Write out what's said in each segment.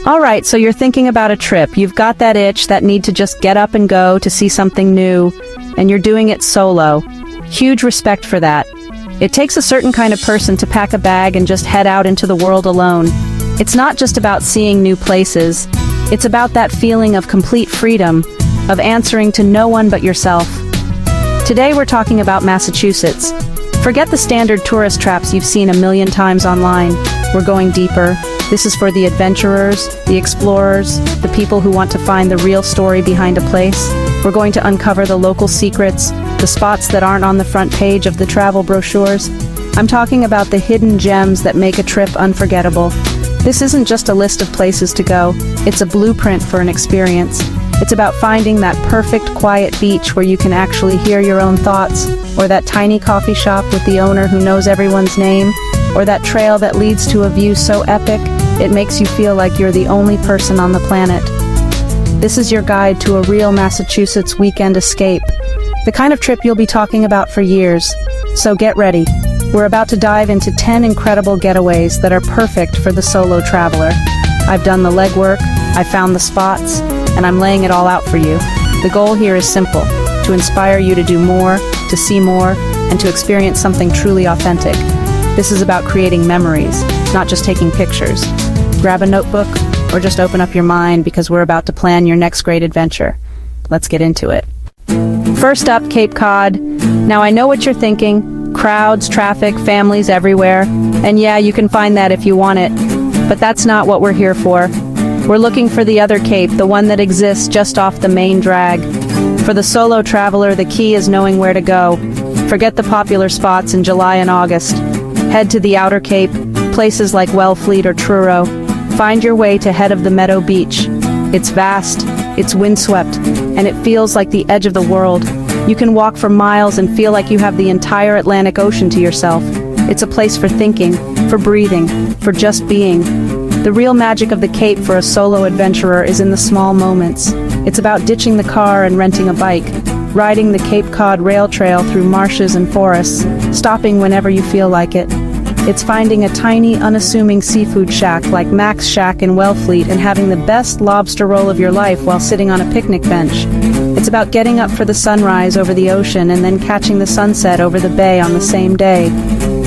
Alright, so you're thinking about a trip. You've got that itch, that need to just get up and go to see something new, and you're doing it solo. Huge respect for that. It takes a certain kind of person to pack a bag and just head out into the world alone. It's not just about seeing new places. It's about that feeling of complete freedom, of answering to no one but yourself. Today we're talking about Massachusetts. Forget the standard tourist traps you've seen a million times online. We're going deeper. This is for the adventurers, the explorers, the people who want to find the real story behind a place. We're going to uncover the local secrets, the spots that aren't on the front page of the travel brochures. I'm talking about the hidden gems that make a trip unforgettable. This isn't just a list of places to go, it's a blueprint for an experience. It's about finding that perfect quiet beach where you can actually hear your own thoughts, or that tiny coffee shop with the owner who knows everyone's name, or that trail that leads to a view so epic it makes you feel like you're the only person on the planet. This is your guide to a real Massachusetts weekend escape, the kind of trip you'll be talking about for years. So get ready. We're about to dive into 10 incredible getaways that are perfect for the solo traveler. I've done the legwork, I've found the spots, and I'm laying it all out for you. The goal here is simple: to inspire you to do more, to see more, and to experience something truly authentic. This is about creating memories, not just taking pictures. Grab a notebook, or just open up your mind because we're about to plan your next great adventure. Let's get into it. First up, Cape Cod. Now I know what you're thinking. Crowds, traffic, families everywhere. And yeah, you can find that if you want it. But that's not what we're here for. We're looking for the other Cape, the one that exists just off the main drag. For the solo traveler, the key is knowing where to go. Forget the popular spots in July and August. Head to the outer Cape, places like Wellfleet or Truro. Find your way to head of the Meadow Beach. It's vast, it's windswept, and it feels like the edge of the world. You can walk for miles and feel like you have the entire Atlantic Ocean to yourself. It's a place for thinking, for breathing, for just being. The real magic of the Cape for a solo adventurer is in the small moments. It's about ditching the car and renting a bike, riding the Cape Cod rail trail through marshes and forests, stopping whenever you feel like it. It's finding a tiny, unassuming seafood shack like Mac's Shack in Wellfleet and having the best lobster roll of your life while sitting on a picnic bench. It's about getting up for the sunrise over the ocean and then catching the sunset over the bay on the same day.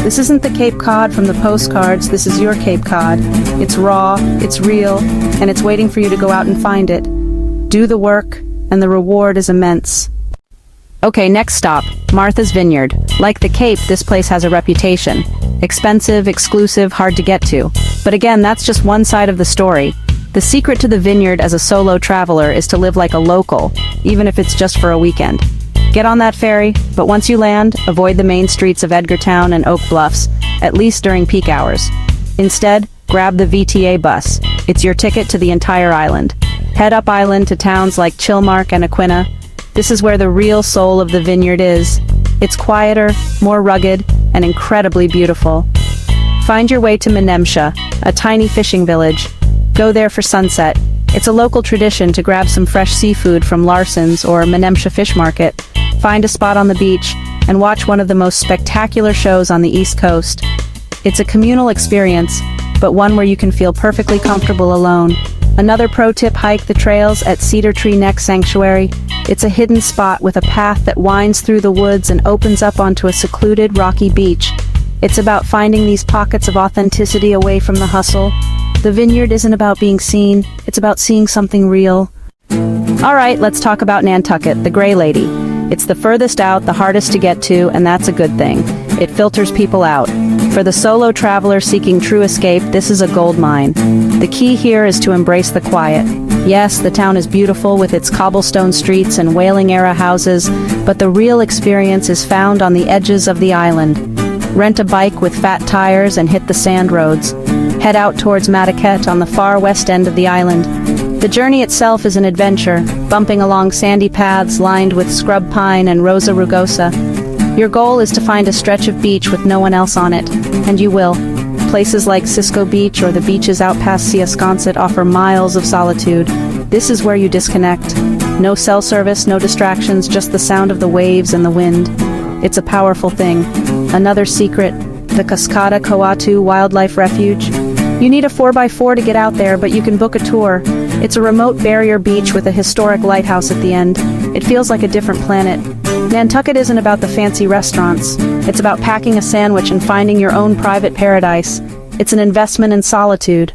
This isn't the Cape Cod from the postcards, this is your Cape Cod. It's raw, it's real, and it's waiting for you to go out and find it. Do the work, and the reward is immense. Okay, next stop, Martha's Vineyard. Like the Cape, this place has a reputation. Expensive, exclusive, hard to get to. But again, that's just one side of the story. The secret to the vineyard as a solo traveler is to live like a local, even if it's just for a weekend. Get on that ferry, but once you land, avoid the main streets of Edgartown and Oak Bluffs, at least during peak hours. Instead, grab the VTA bus. It's your ticket to the entire island. Head up island to towns like Chilmark and Aquina. This is where the real soul of the vineyard is. It's quieter, more rugged, and incredibly beautiful. Find your way to Menemsha, a tiny fishing village. Go there for sunset. It's a local tradition to grab some fresh seafood from Larson's or Menemsha Fish Market, find a spot on the beach, and watch one of the most spectacular shows on the East Coast. It's a communal experience, but one where you can feel perfectly comfortable alone. Another pro tip: hike the trails at Cedar Tree Neck Sanctuary. It's a hidden spot with a path that winds through the woods and opens up onto a secluded, rocky beach. It's about finding these pockets of authenticity away from the hustle. The vineyard isn't about being seen, it's about seeing something real. Alright, let's talk about Nantucket, the Grey Lady. It's the furthest out, the hardest to get to, and that's a good thing. It filters people out. For the solo traveler seeking true escape, this is a gold mine. The key here is to embrace the quiet. Yes, the town is beautiful with its cobblestone streets and whaling-era houses, but the real experience is found on the edges of the island. Rent a bike with fat tires and hit the sand roads. Head out towards Madaket on the far west end of the island. The journey itself is an adventure, bumping along sandy paths lined with scrub pine and rosa rugosa. Your goal is to find a stretch of beach with no one else on it, and you will. Places like Cisco Beach or the beaches out past Siasconset offer miles of solitude. This is where you disconnect. No cell service, no distractions, just the sound of the waves and the wind. It's a powerful thing. Another secret, the Cascada Coatu Wildlife Refuge. You need a 4x4 to get out there, but you can book a tour. It's a remote barrier beach with a historic lighthouse at the end. It feels like a different planet. Nantucket isn't about the fancy restaurants. It's about packing a sandwich and finding your own private paradise. It's an investment in solitude.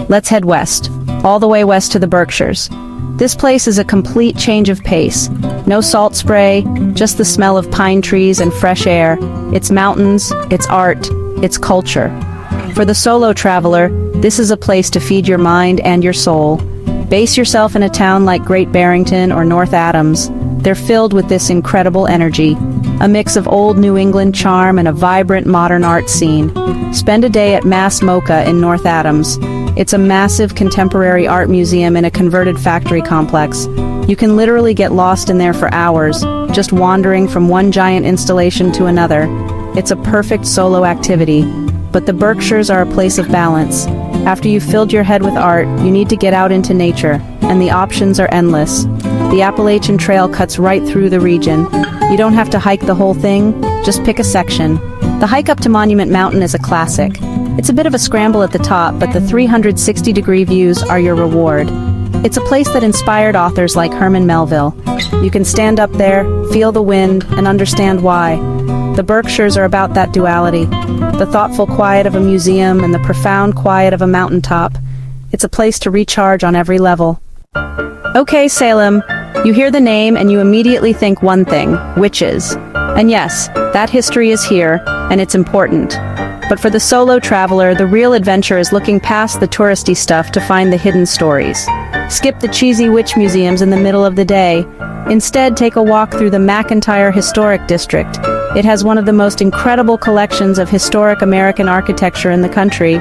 Let's head west, all the way west to the Berkshires. This place is a complete change of pace. No salt spray, just the smell of pine trees and fresh air. It's mountains, it's art, it's culture. For the solo traveler, this is a place to feed your mind and your soul. Base yourself in a town like Great Barrington or North Adams. They're filled with this incredible energy, a mix of old New England charm and a vibrant modern art scene. Spend a day at Mass MoCA in North Adams. It's a massive contemporary art museum in a converted factory complex. You can literally get lost in there for hours, just wandering from one giant installation to another. It's a perfect solo activity. But the Berkshires are a place of balance. After you've filled your head with art, you need to get out into nature, and the options are endless. The Appalachian Trail cuts right through the region. You don't have to hike the whole thing, just pick a section. The hike up to Monument Mountain is a classic. It's a bit of a scramble at the top, but the 360-degree views are your reward. It's a place that inspired authors like Herman Melville. You can stand up there, feel the wind, and understand why. The Berkshires are about that duality, the thoughtful quiet of a museum and the profound quiet of a mountaintop. It's a place to recharge on every level. Okay, Salem, you hear the name and you immediately think one thing, witches. And yes, that history is here, and it's important. But for the solo traveler, the real adventure is looking past the touristy stuff to find the hidden stories. Skip the cheesy witch museums in the middle of the day. Instead, take a walk through the McIntyre Historic District. It has one of the most incredible collections of historic American architecture in the country.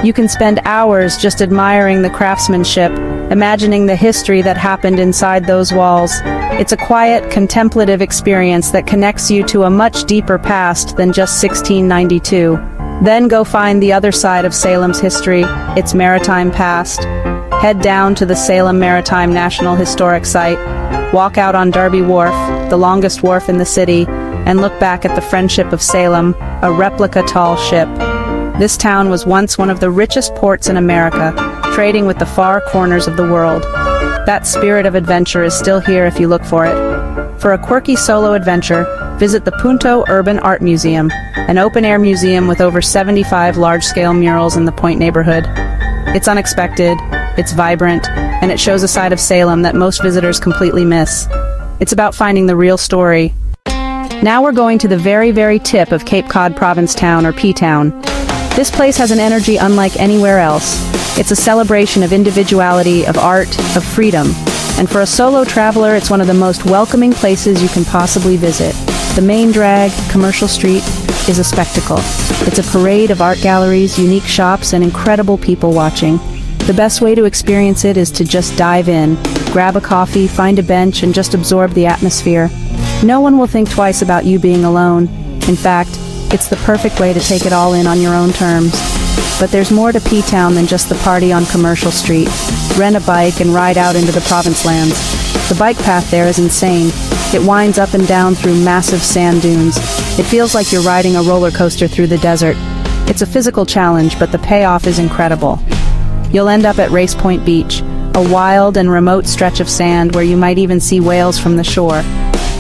You can spend hours just admiring the craftsmanship, imagining the history that happened inside those walls. It's a quiet, contemplative experience that connects you to a much deeper past than just 1692. Then go find the other side of Salem's history, its maritime past. Head down to the Salem Maritime National Historic Site, walk out on Derby Wharf, the longest wharf in the city, and look back at the Friendship of Salem, a replica tall ship. This town was once one of the richest ports in America, trading with the far corners of the world. That spirit of adventure is still here if you look for it. For a quirky solo adventure, visit the Punto Urban Art Museum, an open-air museum with over 75 large-scale murals in the Point neighborhood. It's unexpected, it's vibrant, and it shows a side of Salem that most visitors completely miss. It's about finding the real story. Now we're going to the very, very tip of Cape Cod Provincetown, or P-Town. This place has an energy unlike anywhere else. It's a celebration of individuality, of art, of freedom. And for a solo traveler, it's one of the most welcoming places you can possibly visit. The main drag, Commercial Street, is a spectacle. It's a parade of art galleries, unique shops, and incredible people watching. The best way to experience it is to just dive in, grab a coffee, find a bench, and just absorb the atmosphere. No one will think twice about you being alone. In fact, it's the perfect way to take it all in on your own terms. But there's more to P-Town than just the party on Commercial Street. Rent a bike and ride out into the province lands. The bike path there is insane. It winds up and down through massive sand dunes. It feels like you're riding a roller coaster through the desert. It's a physical challenge, but the payoff is incredible. You'll end up at Race Point Beach, a wild and remote stretch of sand where you might even see whales from the shore.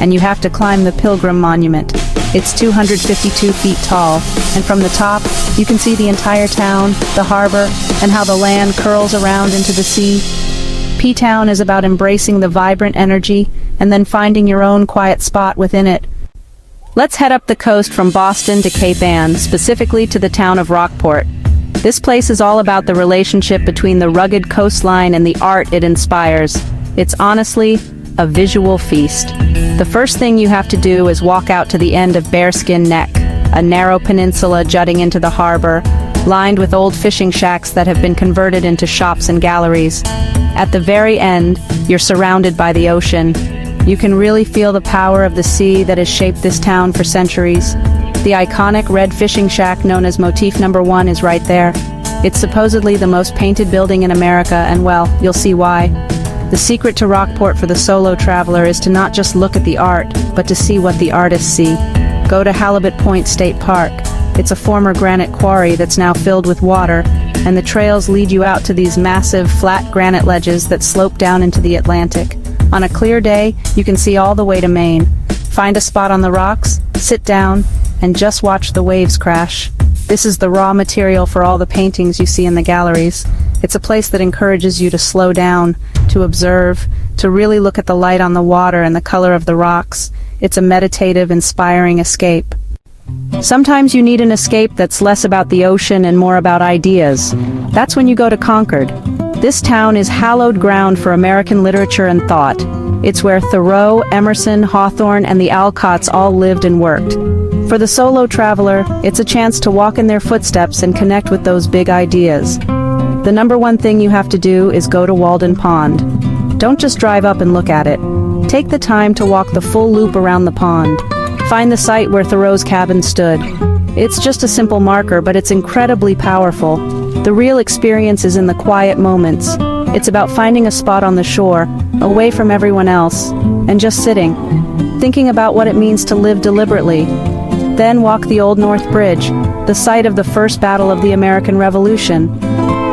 And you have to climb the Pilgrim Monument. It's 252 feet tall, and from the top, you can see the entire town, the harbor, and how the land curls around into the sea. P-Town is about embracing the vibrant energy and then finding your own quiet spot within it. Let's head up the coast from Boston to Cape Ann, specifically to the town of Rockport. This place is all about the relationship between the rugged coastline and the art it inspires. It's honestly a visual feast. The first thing you have to do is walk out to the end of Bearskin Neck, a narrow peninsula jutting into the harbor, lined with old fishing shacks that have been converted into shops and galleries. At the very end, you're surrounded by the ocean. You can really feel the power of the sea that has shaped this town for centuries. The iconic red fishing shack known as Motif No. 1 is right there. It's supposedly the most painted building in America, and well, you'll see why. The secret to Rockport for the solo traveler is to not just look at the art, but to see what the artists see. Go to Halibut Point State Park. It's a former granite quarry that's now filled with water, and the trails lead you out to these massive, flat granite ledges that slope down into the Atlantic. On a clear day, you can see all the way to Maine. Find a spot on the rocks, sit down, and just watch the waves crash. This is the raw material for all the paintings you see in the galleries. It's a place that encourages you to slow down, to observe, to really look at the light on the water and the color of the rocks. It's a meditative, inspiring escape. Sometimes you need an escape that's less about the ocean and more about ideas. That's when you go to Concord. This town is hallowed ground for American literature and thought. It's where Thoreau, Emerson, Hawthorne, and the Alcotts all lived and worked. For the solo traveler, it's a chance to walk in their footsteps and connect with those big ideas. The number one thing you have to do is go to Walden Pond. Don't just drive up and look at it. Take the time to walk the full loop around the pond. Find the site where Thoreau's cabin stood. It's just a simple marker, but it's incredibly powerful. The real experience is in the quiet moments. It's about finding a spot on the shore, away from everyone else, and just sitting, thinking about what it means to live deliberately. Then walk the Old North Bridge, the site of the first battle of the American Revolution.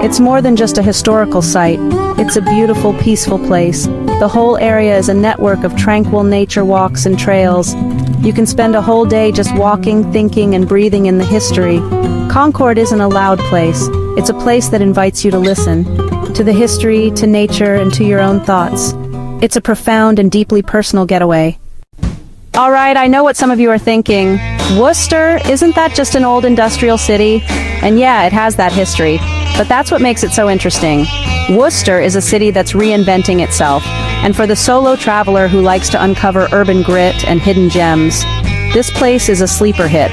It's more than just a historical site. It's a beautiful, peaceful place. The whole area is a network of tranquil nature walks and trails. You can spend a whole day just walking, thinking, and breathing in the history. Concord isn't a loud place. It's a place that invites you to listen, to the history, to nature, and to your own thoughts. It's a profound and deeply personal getaway. All right, I know what some of you are thinking. Worcester, isn't that just an old industrial city? And yeah, it has that history. But that's what makes it so interesting. Worcester is a city that's reinventing itself, and for the solo traveler who likes to uncover urban grit and hidden gems, this place is a sleeper hit.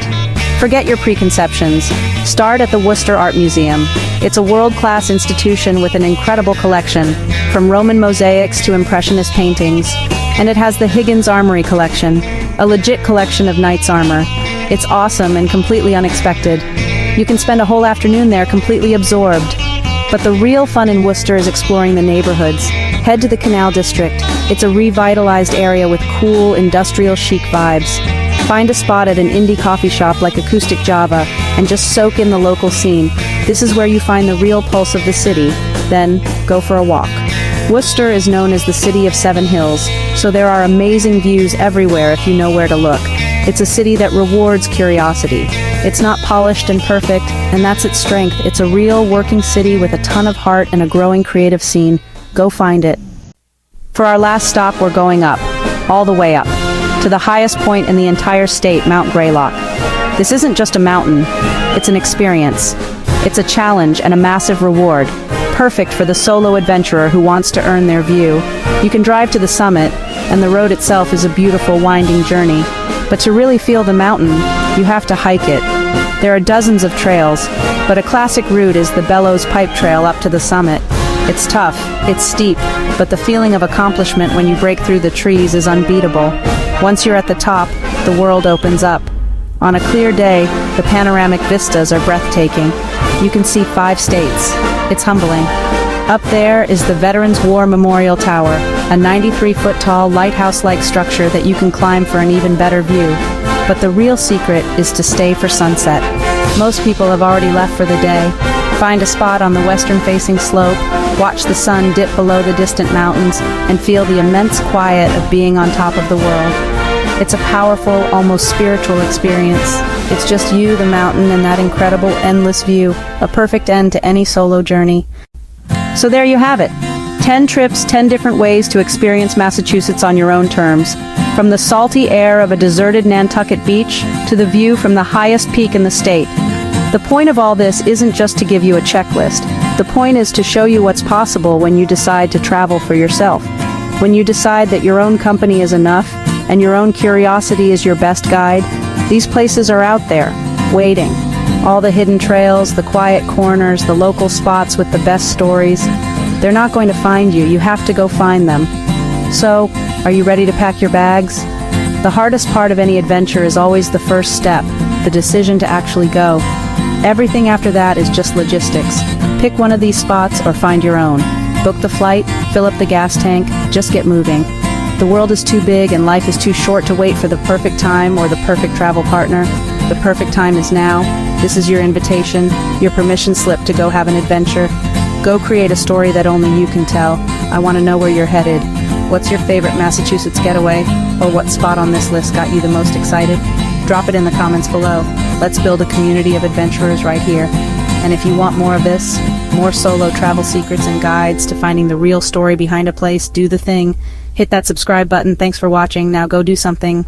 Forget your preconceptions. Start at the Worcester Art Museum. It's a world-class institution with an incredible collection, from Roman mosaics to Impressionist paintings. And it has the Higgins Armory collection, a legit collection of knight's armor. It's awesome and completely unexpected. You can spend a whole afternoon there completely absorbed. But the real fun in Worcester is exploring the neighborhoods. Head to the Canal District. It's a revitalized area with cool, industrial chic vibes. Find a spot at an indie coffee shop like Acoustic Java and just soak in the local scene. This is where you find the real pulse of the city. Then, go for a walk. Worcester is known as the City of Seven Hills, so there are amazing views everywhere if you know where to look. It's a city that rewards curiosity. It's not polished and perfect, and that's its strength. It's a real working city with a ton of heart and a growing creative scene. Go find it. For our last stop, we're going up, all the way up, to the highest point in the entire state, Mount Greylock. This isn't just a mountain, it's an experience. It's a challenge and a massive reward, perfect for the solo adventurer who wants to earn their view. You can drive to the summit, and the road itself is a beautiful winding journey. But to really feel the mountain, you have to hike it. There are dozens of trails, but a classic route is the Bellows Pipe Trail up to the summit. It's tough, it's steep, but the feeling of accomplishment when you break through the trees is unbeatable. Once you're at the top, the world opens up. On a clear day, the panoramic vistas are breathtaking. You can see 5 states. It's humbling. Up there is the Veterans War Memorial Tower, a 93-foot-tall lighthouse-like structure that you can climb for an even better view. But the real secret is to stay for sunset. Most people have already left for the day. Find a spot on the western-facing slope, watch the sun dip below the distant mountains, and feel the immense quiet of being on top of the world. It's a powerful, almost spiritual experience. It's just you, the mountain, and that incredible, endless view, a perfect end to any solo journey. So there you have it. 10 trips, 10 different ways to experience Massachusetts on your own terms. From the salty air of a deserted Nantucket beach to the view from the highest peak in the state. The point of all this isn't just to give you a checklist. The point is to show you what's possible when you decide to travel for yourself. When you decide that your own company is enough and your own curiosity is your best guide, these places are out there, waiting. All the hidden trails, the quiet corners, the local spots with the best stories. They're not going to find you, you have to go find them. So, are you ready to pack your bags? The hardest part of any adventure is always the first step, the decision to actually go. Everything after that is just logistics. Pick one of these spots or find your own. Book the flight, fill up the gas tank, just get moving. The world is too big and life is too short to wait for the perfect time or the perfect travel partner. The perfect time is now. This is your invitation, your permission slip to go have an adventure. Go create a story that only you can tell. I want to know where you're headed. What's your favorite Massachusetts getaway? Or what spot on this list got you the most excited? Drop it in the comments below. Let's build a community of adventurers right here. And if you want more of this, more solo travel secrets and guides to finding the real story behind a place, do the thing. Hit that subscribe button. Thanks for watching. Now go do something